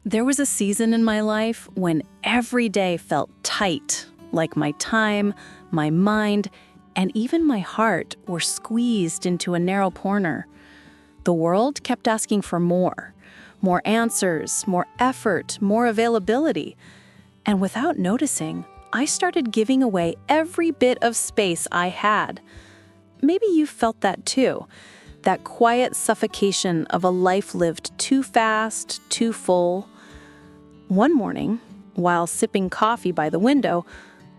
There was a season in my life when every day felt tight, like my time, my mind, and even my heart were squeezed into a narrow corner. The world kept asking for more answers, more effort, more availability. And without noticing, I started giving away every bit of space I had. Maybe you felt that too, that quiet suffocation of a life lived too fast, too full. One morning, while sipping coffee by the window,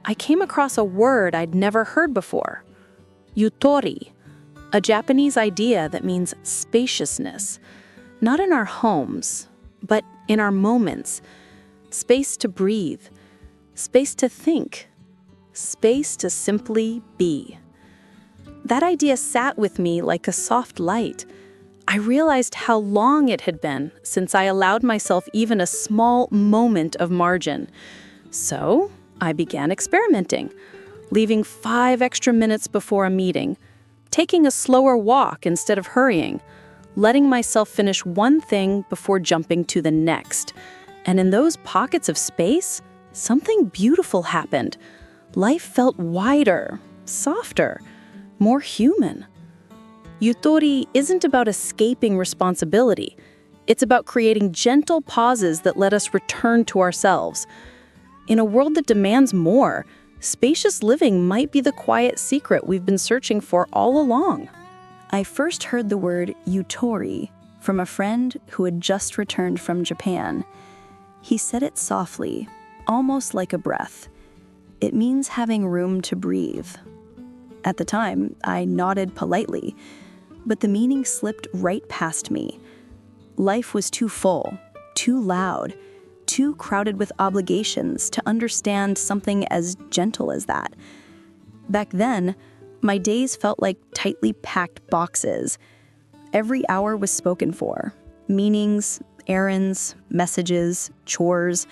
I came across a word I'd never heard before. Yutori, a Japanese idea that means spaciousness. Not in our homes, but in our moments. Space to breathe, space to think, space to simply be. That idea sat with me like a soft light. I realized how long it had been since I allowed myself even a small moment of margin. So I began experimenting, leaving 5 extra minutes before a meeting, taking a slower walk instead of hurrying, letting myself finish one thing before jumping to the next. And in those pockets of space, something beautiful happened. Life felt wider, softer, more human. Yutori isn't about escaping responsibility. It's about creating gentle pauses that let us return to ourselves. In a world that demands more, spacious living might be the quiet secret we've been searching for all along. I first heard the word Yutori from a friend who had just returned from Japan. He said it softly, almost like a breath. It means having room to breathe. At the time, I nodded politely, but the meaning slipped right past me. Life was too full, too loud, too crowded with obligations to understand something as gentle as that. Back then, my days felt like tightly packed boxes. Every hour was spoken for. Meetings, errands, messages, chores,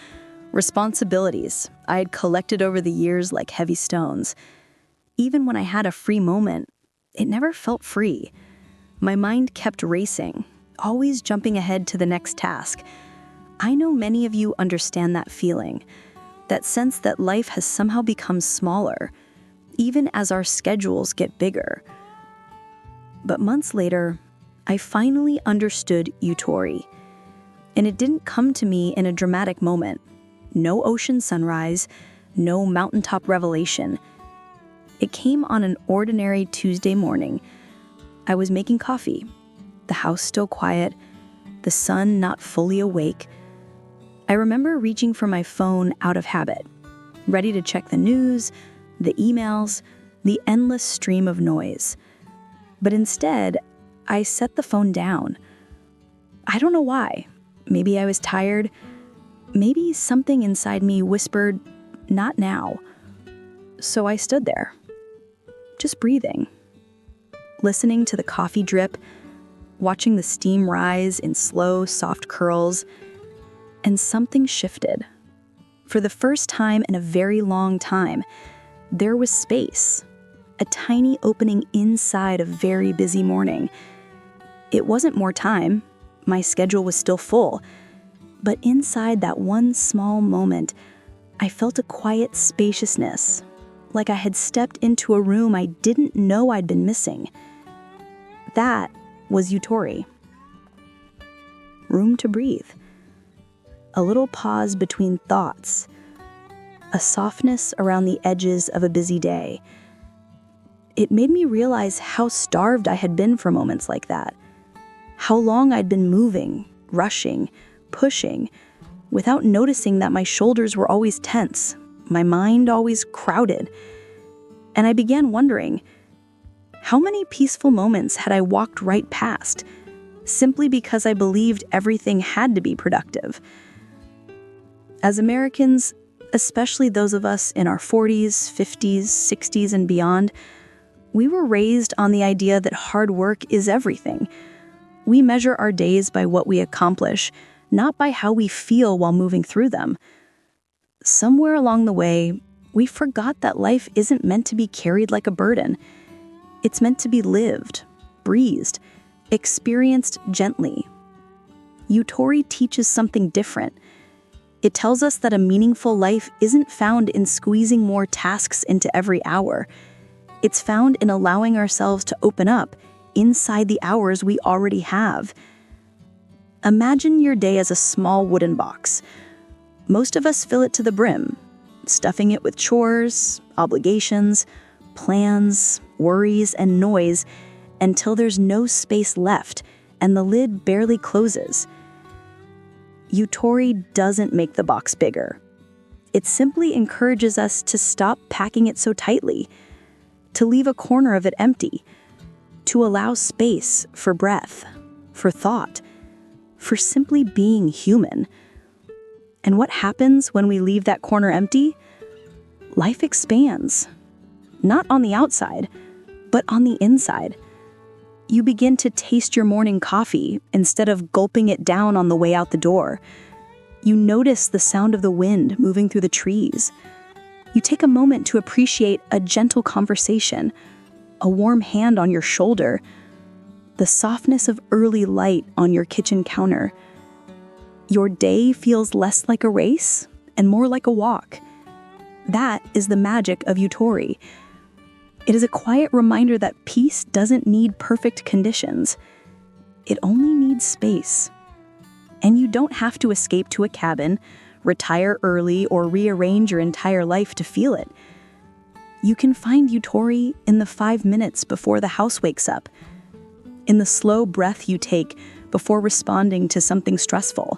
responsibilities I had collected over the years like heavy stones. Even when I had a free moment, it never felt free. My mind kept racing, always jumping ahead to the next task. I know many of you understand that feeling, that sense that life has somehow become smaller, even as our schedules get bigger. But months later, I finally understood Yutori. And it didn't come to me in a dramatic moment. No ocean sunrise, no mountaintop revelation. It came on an ordinary Tuesday morning. I was making coffee, the house still quiet, the sun not fully awake. I remember reaching for my phone out of habit, ready to check the news, the emails, the endless stream of noise. But instead, I set the phone down. I don't know why. Maybe I was tired. Maybe something inside me whispered, "Not now." So I stood there, just breathing, listening to the coffee drip, watching the steam rise in slow, soft curls, and something shifted. For the first time in a very long time, there was space, a tiny opening inside a very busy morning. It wasn't more time. My schedule was still full. But inside that one small moment, I felt a quiet spaciousness, like I had stepped into a room I didn't know I'd been missing. That was Yutori. Room to breathe. A little pause between thoughts. A softness around the edges of a busy day. It made me realize how starved I had been for moments like that. How long I'd been moving, rushing, pushing, without noticing that my shoulders were always tense, my mind always crowded. And I began wondering, how many peaceful moments had I walked right past, simply because I believed everything had to be productive? As Americans, especially those of us in our 40s, 50s, 60s, and beyond, we were raised on the idea that hard work is everything. We measure our days by what we accomplish, not by how we feel while moving through them. Somewhere along the way, we forgot that life isn't meant to be carried like a burden. It's meant to be lived, breathed, experienced gently. Yutori teaches something different. It tells us that a meaningful life isn't found in squeezing more tasks into every hour. It's found in allowing ourselves to open up inside the hours we already have. Imagine your day as a small wooden box. Most of us fill it to the brim, stuffing it with chores, obligations, plans, worries, and noise until there's no space left and the lid barely closes. Yutori doesn't make the box bigger. It simply encourages us to stop packing it so tightly, to leave a corner of it empty, to allow space for breath, for thought, for simply being human. And what happens when we leave that corner empty? Life expands. Not on the outside, but on the inside. You begin to taste your morning coffee instead of gulping it down on the way out the door. You notice the sound of the wind moving through the trees. You take a moment to appreciate a gentle conversation, a warm hand on your shoulder, the softness of early light on your kitchen counter. Your day feels less like a race and more like a walk. That is the magic of Yutori. It is a quiet reminder that peace doesn't need perfect conditions. It only needs space. And you don't have to escape to a cabin, retire early, or rearrange your entire life to feel it. You can find Yutori in the 5 minutes before the house wakes up, in the slow breath you take before responding to something stressful,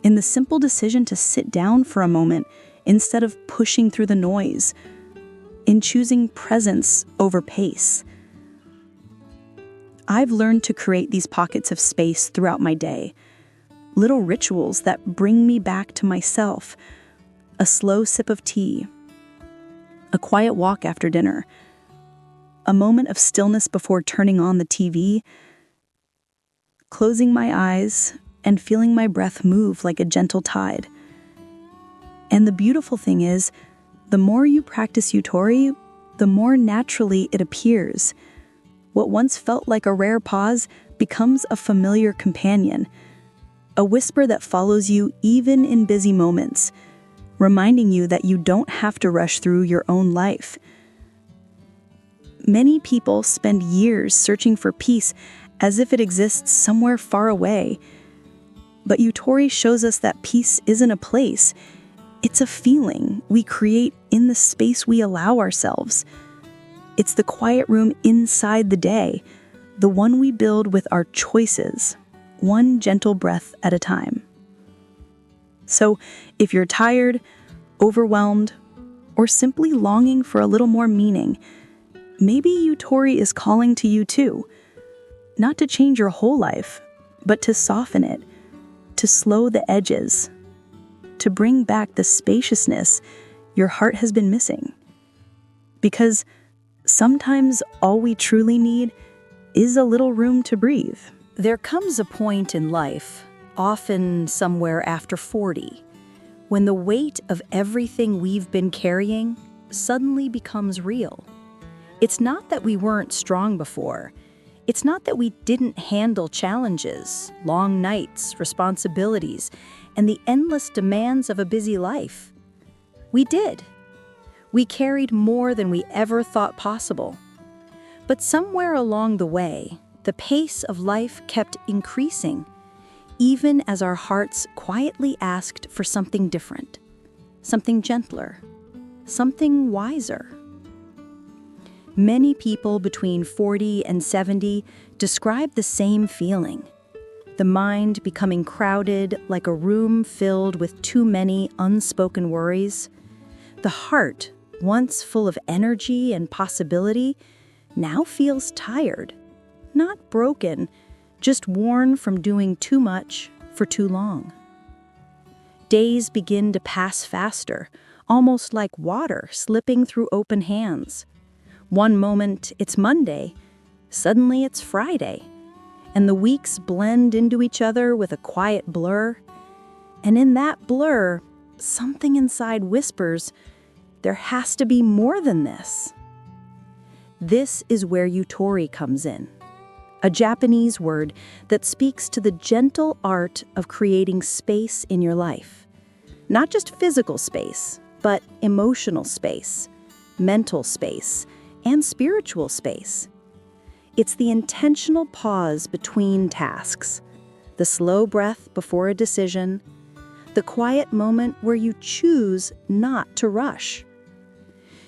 in the simple decision to sit down for a moment instead of pushing through the noise, in choosing presence over pace. I've learned to create these pockets of space throughout my day, little rituals that bring me back to myself, a slow sip of tea, a quiet walk after dinner, a moment of stillness before turning on the TV, closing my eyes and feeling my breath move like a gentle tide. And the beautiful thing is, the more you practice Yutori, the more naturally it appears. What once felt like a rare pause becomes a familiar companion, a whisper that follows you even in busy moments, reminding you that you don't have to rush through your own life. Many people spend years searching for peace as if it exists somewhere far away. But Yutori shows us that peace isn't a place. It's a feeling we create in the space we allow ourselves. It's the quiet room inside the day, the one we build with our choices, one gentle breath at a time. So, if you're tired, overwhelmed, or simply longing for a little more meaning, maybe Yutori is calling to you too. Not to change your whole life, but to soften it, to slow the edges, to bring back the spaciousness your heart has been missing. Because sometimes all we truly need is a little room to breathe. There comes a point in life, often somewhere after 40, when the weight of everything we've been carrying suddenly becomes real. It's not that we weren't strong before. It's not that we didn't handle challenges, long nights, responsibilities, and the endless demands of a busy life. We did. We carried more than we ever thought possible. But somewhere along the way, the pace of life kept increasing, even as our hearts quietly asked for something different, something gentler, something wiser. Many people between 40 and 70 describe the same feeling. The mind becoming crowded like a room filled with too many unspoken worries. The heart, once full of energy and possibility, now feels tired. Not broken, just worn from doing too much for too long. Days begin to pass faster, almost like water slipping through open hands. One moment it's Monday, suddenly it's Friday, and the weeks blend into each other with a quiet blur. And in that blur, something inside whispers, there has to be more than this. This is where Yutori comes in. a Japanese word that speaks to the gentle art of creating space in your life. Not just physical space, but emotional space, mental space, and spiritual space. It's the intentional pause between tasks, the slow breath before a decision, the quiet moment where you choose not to rush.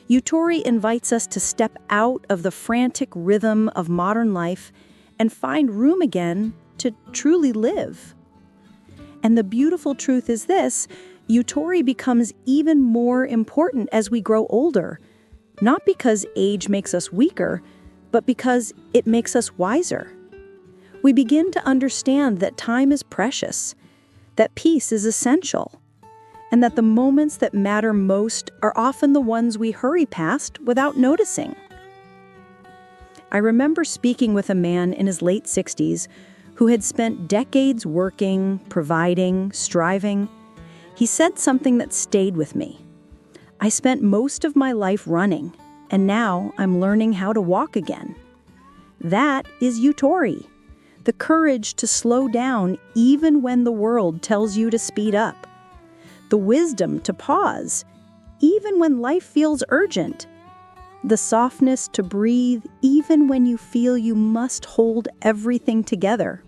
Yutori invites us to step out of the frantic rhythm of modern life and find room again to truly live. And the beautiful truth is this: Yutori becomes even more important as we grow older, not because age makes us weaker, but because it makes us wiser. We begin to understand that time is precious, that peace is essential, and that the moments that matter most are often the ones we hurry past without noticing. I remember speaking with a man in his late 60s who had spent decades working, providing, striving. He said something that stayed with me. "I spent most of my life running, and now I'm learning how to walk again." That is Yutori, the courage to slow down even when the world tells you to speed up, the wisdom to pause even when life feels urgent, the softness to breathe even when you feel you must hold everything together.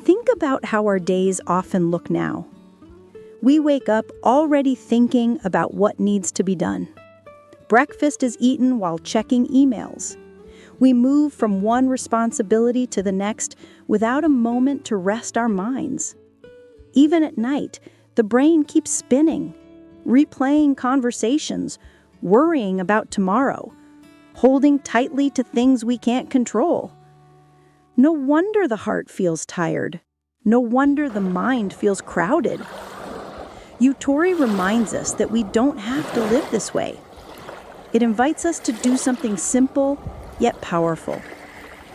Think about how our days often look now. We wake up already thinking about what needs to be done. Breakfast is eaten while checking emails. We move from one responsibility to the next without a moment to rest our minds. Even at night, the brain keeps spinning, replaying conversations, worrying about tomorrow, holding tightly to things we can't control. No wonder the heart feels tired. No wonder the mind feels crowded. Yutori reminds us that we don't have to live this way. It invites us to do something simple yet powerful.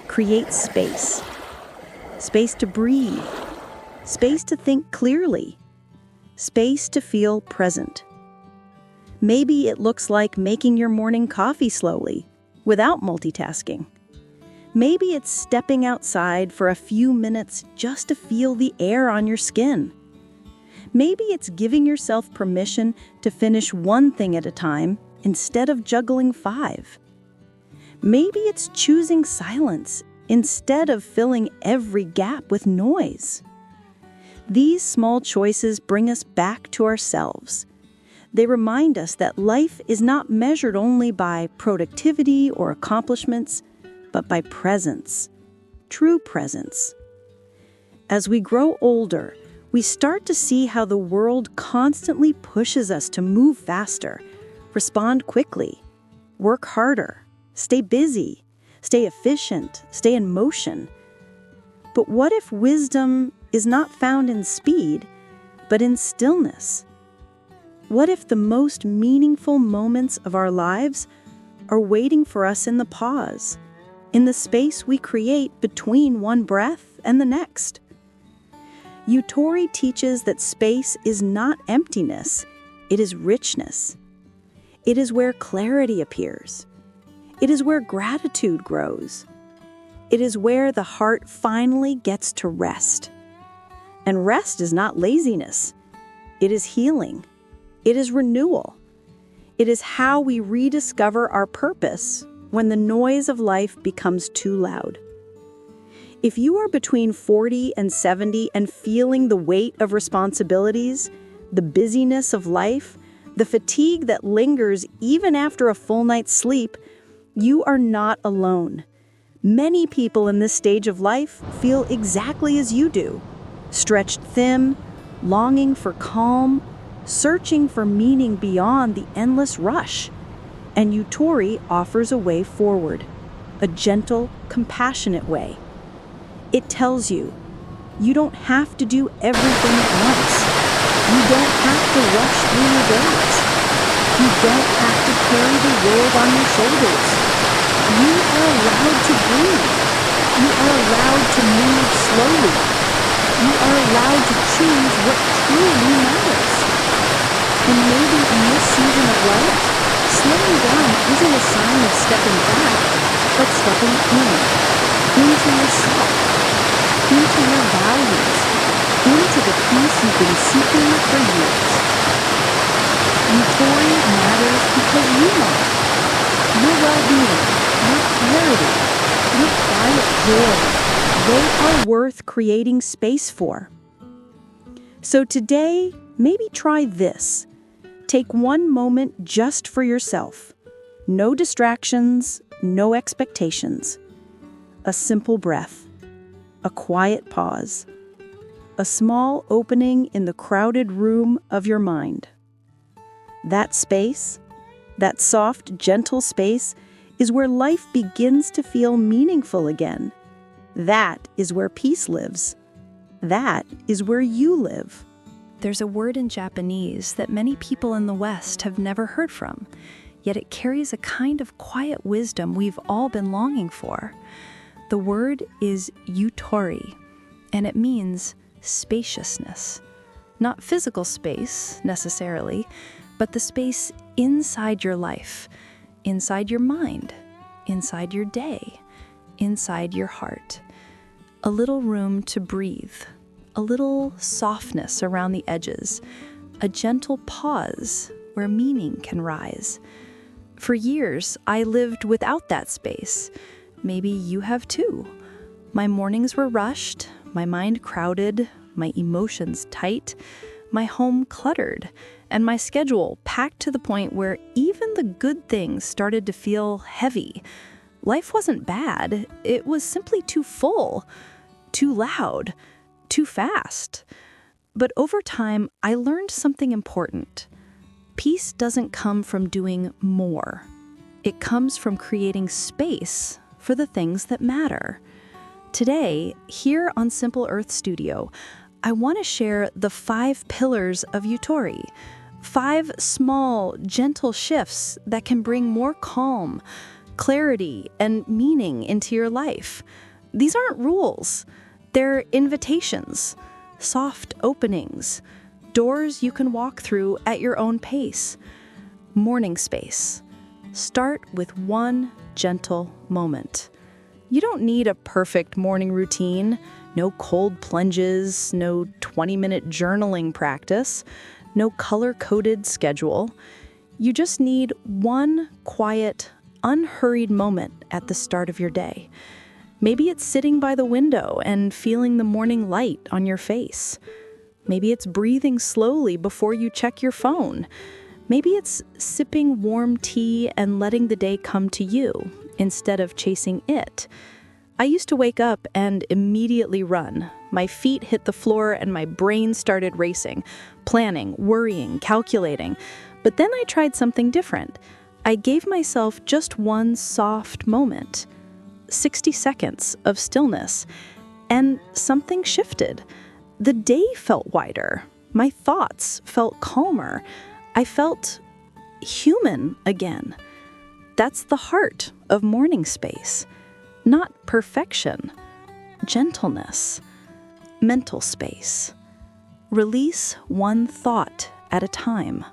Create space. Space to breathe. Space to think clearly. Space to feel present. Maybe it looks like making your morning coffee slowly, without multitasking. Maybe it's stepping outside for a few minutes just to feel the air on your skin. Maybe it's giving yourself permission to finish one thing at a time instead of juggling 5. Maybe it's choosing silence instead of filling every gap with noise. These small choices bring us back to ourselves. They remind us that life is not measured only by productivity or accomplishments, but by presence, true presence. As we grow older, we start to see how the world constantly pushes us to move faster, respond quickly, work harder, stay busy, stay efficient, stay in motion. But what if wisdom is not found in speed, but in stillness? What if the most meaningful moments of our lives are waiting for us in the pause, in the space we create between one breath and the next? Yutori teaches that space is not emptiness, it is richness. It is where clarity appears. It is where gratitude grows. It is where the heart finally gets to rest. And rest is not laziness. It is healing. It is renewal. It is how we rediscover our purpose when the noise of life becomes too loud. If you are between 40 and 70 and feeling the weight of responsibilities, the busyness of life, the fatigue that lingers even after a full night's sleep, you are not alone. Many people in this stage of life feel exactly as you do, stretched thin, longing for calm, searching for meaning beyond the endless rush. And Yutori offers a way forward, a gentle, compassionate way. It tells you, you don't have to do everything at once. You don't have to rush through your days. You don't have to carry the world on your shoulders. You are allowed to breathe. You are allowed to move slowly. You are allowed to choose what truly matters. And maybe in this season of life, slowing down isn't a sign of stepping back, but stepping in. into yourself, into your values, into the peace you've been seeking for years. Yutori matters because you matter. Your well-being, your clarity, your quiet joy, they are worth creating space for. So today, maybe try this. Take one moment just for yourself. No distractions, no expectations. A simple breath, a quiet pause, a small opening in the crowded room of your mind. That space, that soft, gentle space, is where life begins to feel meaningful again. That is where peace lives. That is where you live. There's a word in Japanese that many people in the West have never heard from, yet it carries a kind of quiet wisdom we've all been longing for. The word is Yutori, and it means spaciousness. Not physical space, necessarily, but the space inside your life, inside your mind, inside your day, inside your heart. A little room to breathe, a little softness around the edges, a gentle pause where meaning can rise. For years, I lived without that space. Maybe you have too. My mornings were rushed, my mind crowded, my emotions tight, my home cluttered, and my schedule packed to the point where even the good things started to feel heavy. Life wasn't bad, it was simply too full, too loud, too fast. But over time, I learned something important. Peace doesn't come from doing more. It comes from creating space for the things that matter. Today, here on Simple Earth Studio, I want to share the 5 pillars of Yutori. 5 small, gentle shifts that can bring more calm, clarity, and meaning into your life. These aren't rules. They're invitations, soft openings, doors you can walk through at your own pace. Morning space. Start with one gentle moment. You don't need a perfect morning routine, no cold plunges, no 20-minute journaling practice, no color-coded schedule. You just need one quiet, unhurried moment at the start of your day. Maybe it's sitting by the window and feeling the morning light on your face. Maybe it's breathing slowly before you check your phone. Maybe it's sipping warm tea and letting the day come to you instead of chasing it. I used to wake up and immediately run. My feet hit the floor and my brain started racing, planning, worrying, calculating. But then I tried something different. I gave myself just one soft moment, 60 seconds of stillness, and something shifted. The day felt wider. My thoughts felt calmer. I felt human again. That's the heart of morning space. Not perfection, gentleness, mental space. Release one thought at a time.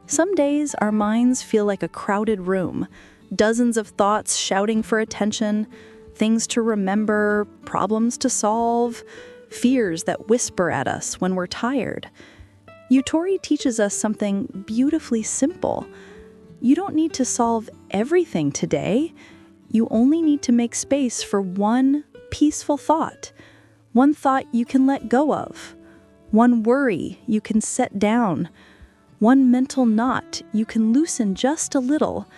Some days our minds feel like a crowded room, dozens of thoughts shouting for attention, things to remember, problems to solve, fears that whisper at us when we're tired. Yutori teaches us something beautifully simple. You don't need to solve everything today. You only need to make space for one peaceful thought, one thought you can let go of, one worry you can set down, one mental knot you can loosen just a little.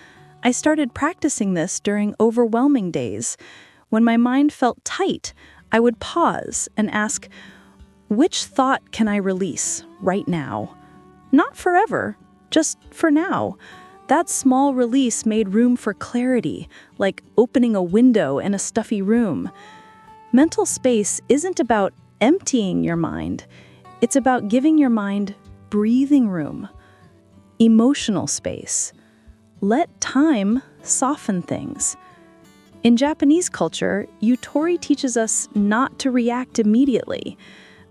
I started practicing this during overwhelming days. When my mind felt tight, I would pause and ask, which thought can I release right now? Not forever, just for now. That small release made room for clarity, like opening a window in a stuffy room. Mental space isn't about emptying your mind. It's about giving your mind breathing room. Emotional space. Let time soften things. In Japanese culture, Yutori teaches us not to react immediately,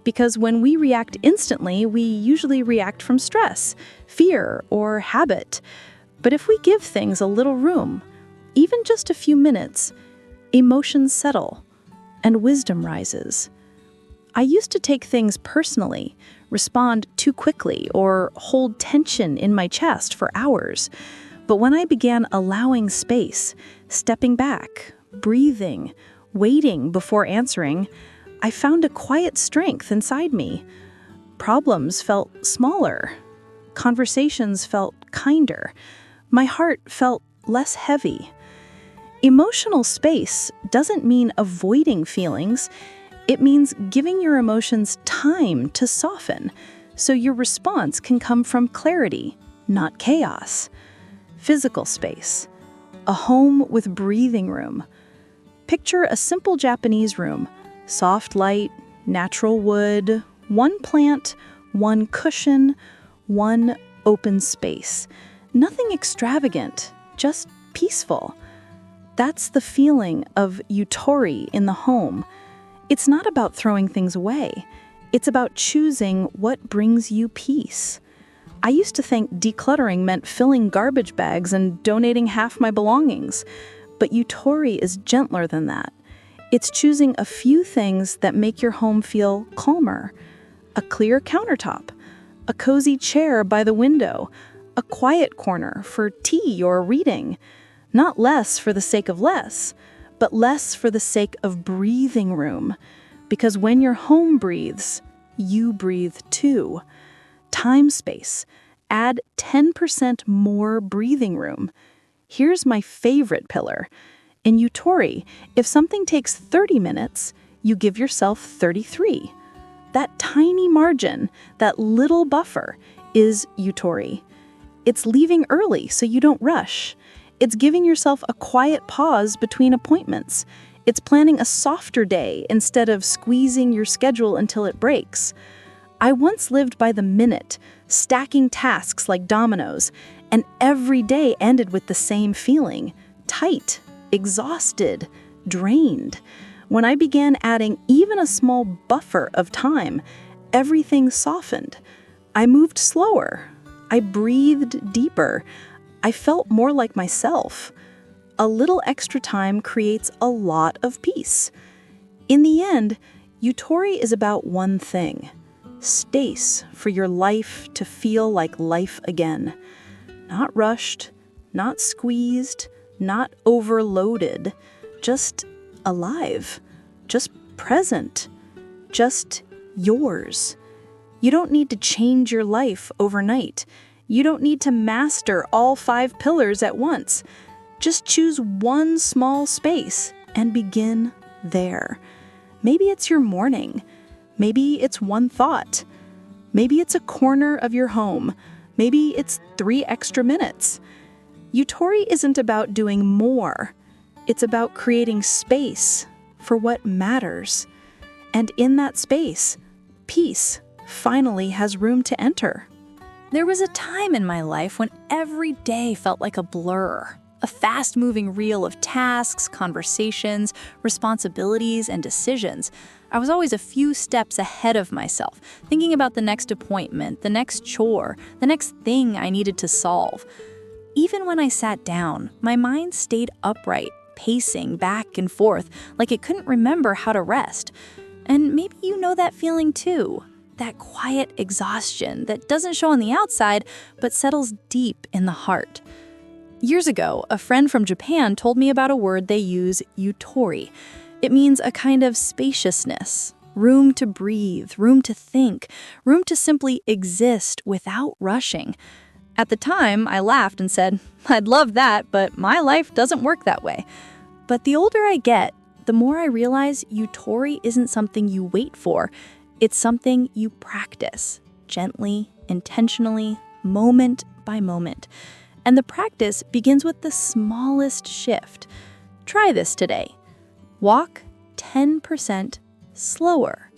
because when we react instantly, we usually react from stress, fear, or habit. But if we give things a little room, even just a few minutes, Emotions settle, and wisdom rises. I used to take things personally, respond too quickly, or hold tension in my chest for hours. But when I began allowing space, stepping back, breathing, waiting before answering, I found a quiet strength inside me. Problems felt smaller. Conversations felt kinder. My heart felt less heavy. Emotional space doesn't mean avoiding feelings. It means giving your emotions time to soften, so your response can come from clarity, not chaos. Physical space. A home with breathing room. Picture a simple Japanese room. Soft light, natural wood, one plant, one cushion, one open space. Nothing extravagant, just peaceful. That's the feeling of Yutori in the home. It's not about throwing things away. It's about choosing what brings you peace. I used to think decluttering meant filling garbage bags and donating half my belongings. But Yutori is gentler than that. It's choosing a few things that make your home feel calmer. A clear countertop, a cozy chair by the window, a quiet corner for tea or reading. Not less for the sake of less, but less for the sake of breathing room. Because when your home breathes, you breathe too. Time space. Add 10% more breathing room. Here's my favorite pillar. In Yutori, if something takes 30 minutes, you give yourself 33. That tiny margin, that little buffer, is Yutori. It's leaving early so you don't rush. It's giving yourself a quiet pause between appointments. It's planning a softer day instead of squeezing your schedule until it breaks. I once lived by the minute, stacking tasks like dominoes, and every day ended with the same feeling: tight, exhausted, drained. When I began adding even a small buffer of time, everything softened. I moved slower. I breathed deeper. I felt more like myself. A little extra time creates a lot of peace. In the end, Yutori is about one thing: space for your life to feel like life again. Not rushed, not squeezed, not overloaded, just alive, just present, just yours. You don't need to change your life overnight. You don't need to master all 5 pillars at once. Just choose one small space and begin there. Maybe it's your morning. Maybe it's one thought. Maybe it's a corner of your home. Maybe it's 3 extra minutes. Yutori isn't about doing more. It's about creating space for what matters. And in that space, peace finally has room to enter. There was a time in my life when every day felt like a blur, a fast-moving reel of tasks, conversations, responsibilities, and decisions. I was always a few steps ahead of myself, thinking about the next appointment, the next chore, the next thing I needed to solve. Even when I sat down, my mind stayed upright, pacing back and forth, like it couldn't remember how to rest. And maybe you know that feeling too. That quiet exhaustion that doesn't show on the outside, but settles deep in the heart. Years ago, a friend from Japan told me about a word they use, Yutori. It means a kind of spaciousness, room to breathe, room to think, room to simply exist without rushing. At the time, I laughed and said, I'd love that, but my life doesn't work that way. But the older I get, the more I realize Yutori isn't something you wait for. It's something you practice, gently, intentionally, moment by moment. And the practice begins with the smallest shift. Try this today. Walk 10% slower.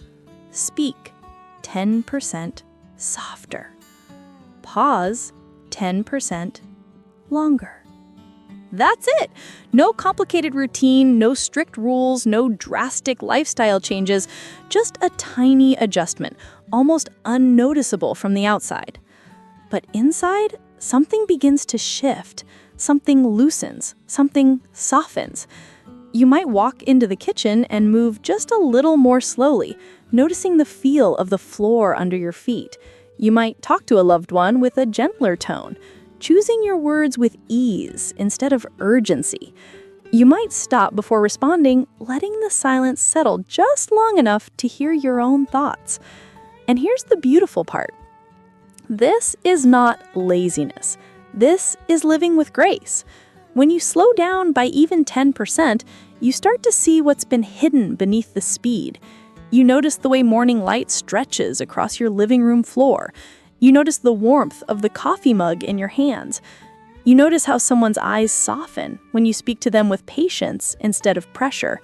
Speak 10% softer. Pause 10% longer. That's it. No complicated routine, no strict rules, no drastic lifestyle changes, just a tiny adjustment, almost unnoticeable from the outside. But inside, something begins to shift, something loosens, something softens. You might walk into the kitchen and move just a little more slowly, noticing the feel of the floor under your feet. You might talk to a loved one with a gentler tone, choosing your words with ease instead of urgency. You might stop before responding, letting the silence settle just long enough to hear your own thoughts. And here's the beautiful part. This is not laziness. This is living with grace. When you slow down by even 10%, you start to see what's been hidden beneath the speed. You notice the way morning light stretches across your living room floor. You notice the warmth of the coffee mug in your hands. You notice how someone's eyes soften when you speak to them with patience instead of pressure.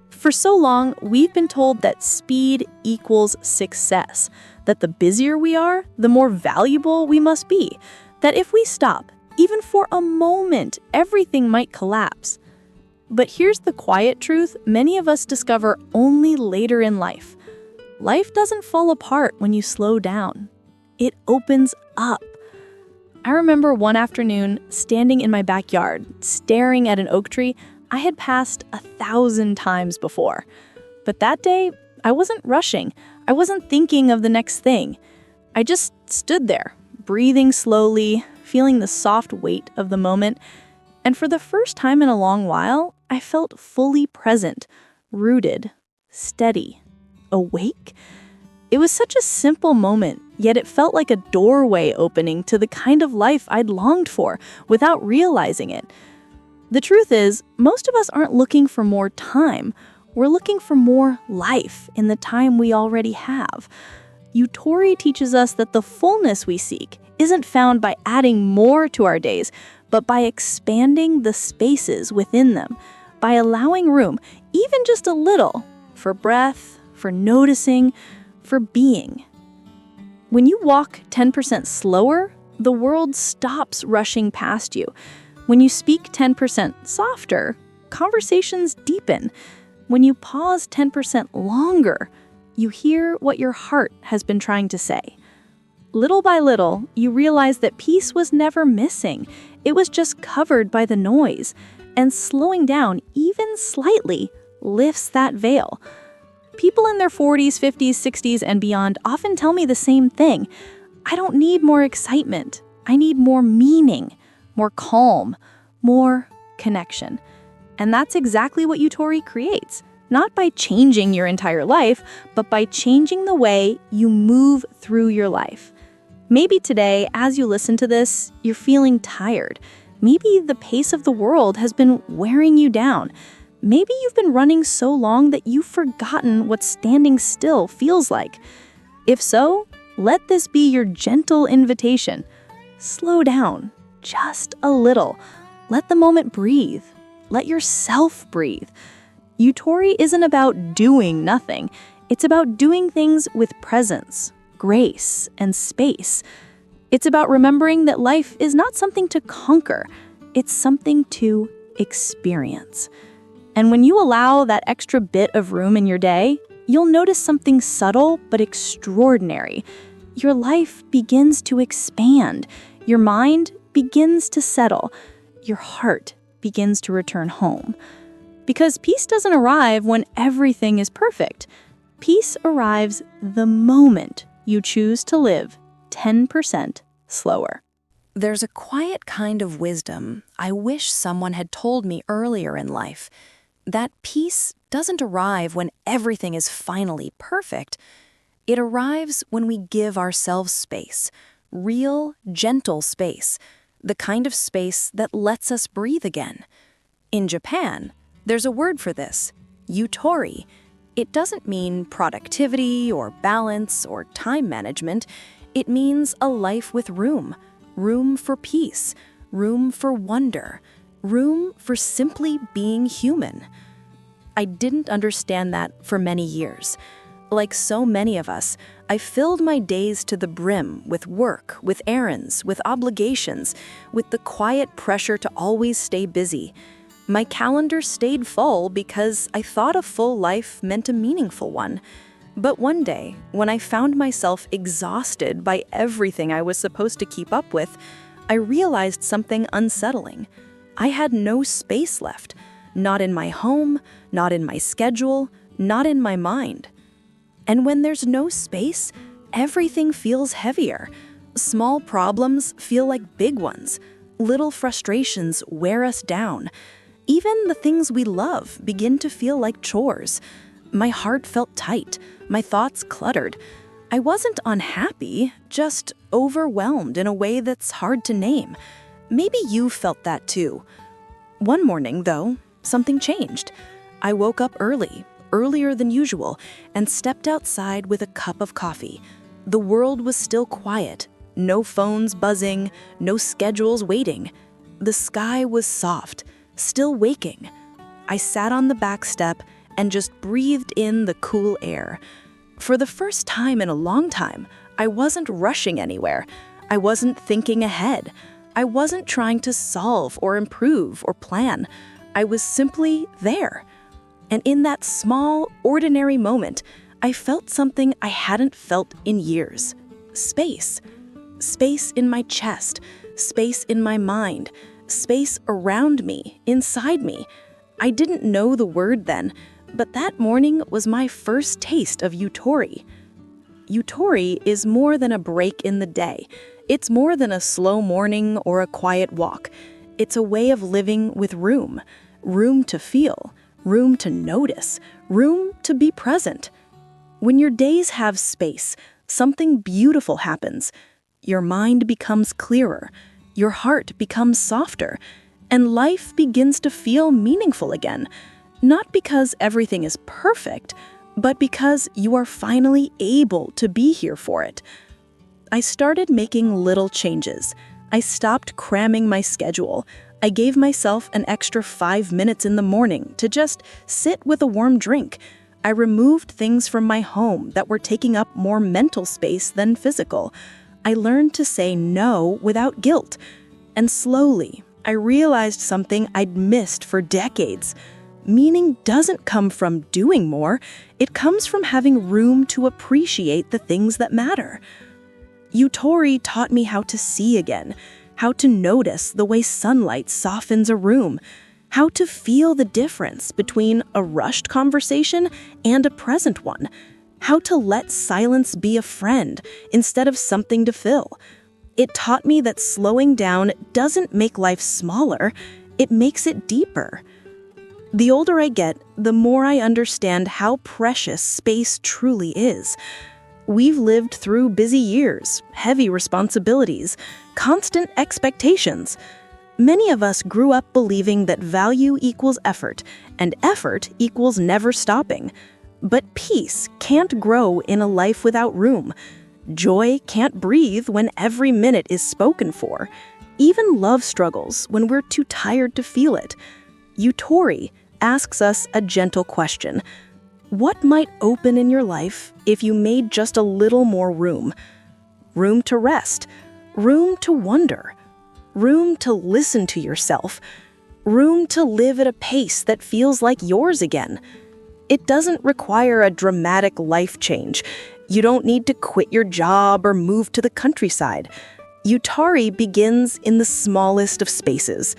For so long, we've been told that speed equals success, that the busier we are, the more valuable we must be, that if we stop, even for a moment, everything might collapse. But here's the quiet truth many of us discover only later in life. Life doesn't fall apart when you slow down. It opens up. I remember one afternoon standing in my backyard, staring at an oak tree I had passed 1,000 times before. But that day, I wasn't rushing. I wasn't thinking of the next thing. I just stood there, breathing slowly, feeling the soft weight of the moment. And for the first time in a long while, I felt fully present, rooted, steady, awake. It was such a simple moment, yet it felt like a doorway opening to the kind of life I'd longed for without realizing it. The truth is, most of us aren't looking for more time. We're looking for more life in the time we already have. Yutori teaches us that the fullness we seek isn't found by adding more to our days, but by expanding the spaces within them, by allowing room, even just a little, for breath, for noticing, for being. When you walk 10% slower, the world stops rushing past you. When you speak 10% softer, conversations deepen. When you pause 10% longer, you hear what your heart has been trying to say. Little by little, you realize that peace was never missing. It was just covered by the noise. And slowing down, even slightly, lifts that veil. People in their 40s, 50s, 60s, and beyond often tell me the same thing. I don't need more excitement. I need more meaning, more calm, more connection. And that's exactly what Yutori creates. Not by changing your entire life, but by changing the way you move through your life. Maybe today, as you listen to this, you're feeling tired. Maybe the pace of the world has been wearing you down. Maybe you've been running so long that you've forgotten what standing still feels like. If so, let this be your gentle invitation. Slow down, just a little. Let the moment breathe. Let yourself breathe. Yutori isn't about doing nothing. It's about doing things with presence, grace, and space. It's about remembering that life is not something to conquer. It's something to experience. And when you allow that extra bit of room in your day, you'll notice something subtle but extraordinary. Your life begins to expand. Your mind begins to settle. Your heart begins to return home. Because peace doesn't arrive when everything is perfect. Peace arrives the moment you choose to live 10% slower. There's a quiet kind of wisdom I wish someone had told me earlier in life. That peace doesn't arrive when everything is finally perfect. It arrives when we give ourselves space, real, gentle space, the kind of space that lets us breathe again. In Japan, there's a word for this, Yutori. It doesn't mean productivity or balance or time management. It means a life with room for peace, room for wonder, room for simply being human. I didn't understand that for many years. Like so many of us, I filled my days to the brim with work, with errands, with obligations, with the quiet pressure to always stay busy. My calendar stayed full because I thought a full life meant a meaningful one. But one day, when I found myself exhausted by everything I was supposed to keep up with, I realized something unsettling. I had no space left, not in my home, not in my schedule, not in my mind. And when there's no space, everything feels heavier. Small problems feel like big ones. Little frustrations wear us down. Even the things we love begin to feel like chores. My heart felt tight, my thoughts cluttered. I wasn't unhappy, just overwhelmed in a way that's hard to name. Maybe you felt that too. One morning, though, something changed. I woke up early, earlier than usual, and stepped outside with a cup of coffee. The world was still quiet. No phones buzzing, no schedules waiting. The sky was soft, still waking. I sat on the back step and just breathed in the cool air. For the first time in a long time, I wasn't rushing anywhere. I wasn't thinking ahead. I wasn't trying to solve or improve or plan. I was simply there. And in that small, ordinary moment, I felt something I hadn't felt in years. Space. Space in my chest, space in my mind, space around me, inside me. I didn't know the word then, but that morning was my first taste of Yutori. Yutori is more than a break in the day. It's more than a slow morning or a quiet walk. It's a way of living with room. Room to feel, room to notice, room to be present. When your days have space, something beautiful happens. Your mind becomes clearer, your heart becomes softer, and life begins to feel meaningful again. Not because everything is perfect, but because you are finally able to be here for it. I started making little changes. I stopped cramming my schedule. I gave myself an extra 5 minutes in the morning to just sit with a warm drink. I removed things from my home that were taking up more mental space than physical. I learned to say no without guilt. And slowly, I realized something I'd missed for decades. Meaning doesn't come from doing more, it comes from having room to appreciate the things that matter. Yutori taught me how to see again, how to notice the way sunlight softens a room, how to feel the difference between a rushed conversation and a present one, how to let silence be a friend instead of something to fill. It taught me that slowing down doesn't make life smaller, it makes it deeper. The older I get, the more I understand how precious space truly is. We've lived through busy years, heavy responsibilities, constant expectations. Many of us grew up believing that value equals effort, and effort equals never stopping. But peace can't grow in a life without room. Joy can't breathe when every minute is spoken for. Even love struggles when we're too tired to feel it. Yutori asks us a gentle question. What might open in your life if you made just a little more room? Room to rest, room to wonder, room to listen to yourself, room to live at a pace that feels like yours again. It doesn't require a dramatic life change. You don't need to quit your job or move to the countryside. Yutori begins in the smallest of spaces.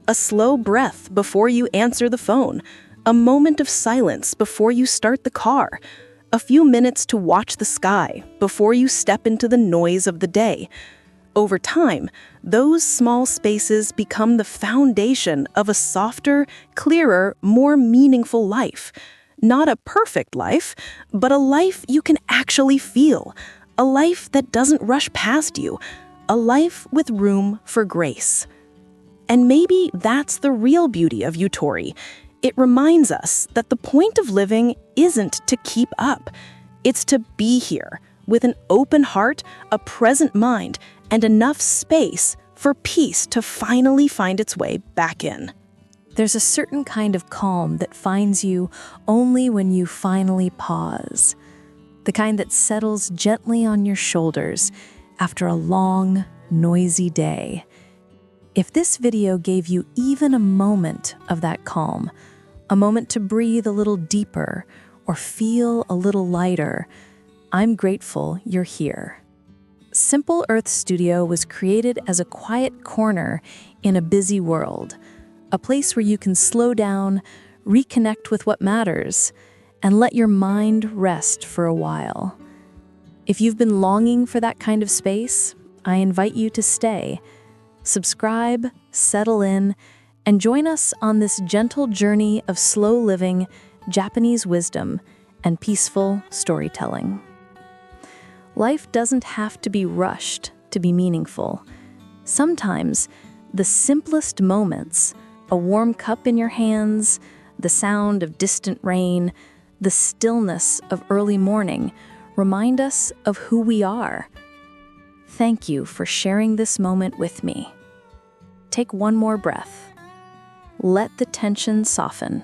A slow breath before you answer the phone. A moment of silence before you start the car. A few minutes to watch the sky before you step into the noise of the day. Over time, those small spaces become the foundation of a softer, clearer, more meaningful life. Not a perfect life, but a life you can actually feel. A life that doesn't rush past you. A life with room for grace. And maybe that's the real beauty of Yutori. It reminds us that the point of living isn't to keep up. It's to be here with an open heart, a present mind, and enough space for peace to finally find its way back in. There's a certain kind of calm that finds you only when you finally pause. The kind that settles gently on your shoulders after a long, noisy day. If this video gave you even a moment of that calm, a moment to breathe a little deeper or feel a little lighter, I'm grateful you're here. Simple Earth Studio was created as a quiet corner in a busy world, a place where you can slow down, reconnect with what matters, and let your mind rest for a while. If you've been longing for that kind of space, I invite you to stay. Subscribe, settle in, and join us on this gentle journey of slow living, Japanese wisdom, and peaceful storytelling. Life doesn't have to be rushed to be meaningful. Sometimes, the simplest moments, a warm cup in your hands, the sound of distant rain, the stillness of early morning, remind us of who we are. Thank you for sharing this moment with me. Take one more breath. Let the tension soften.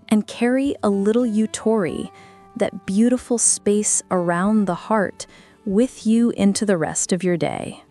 And carry a little Yutori, that beautiful space around the heart, with you into the rest of your day.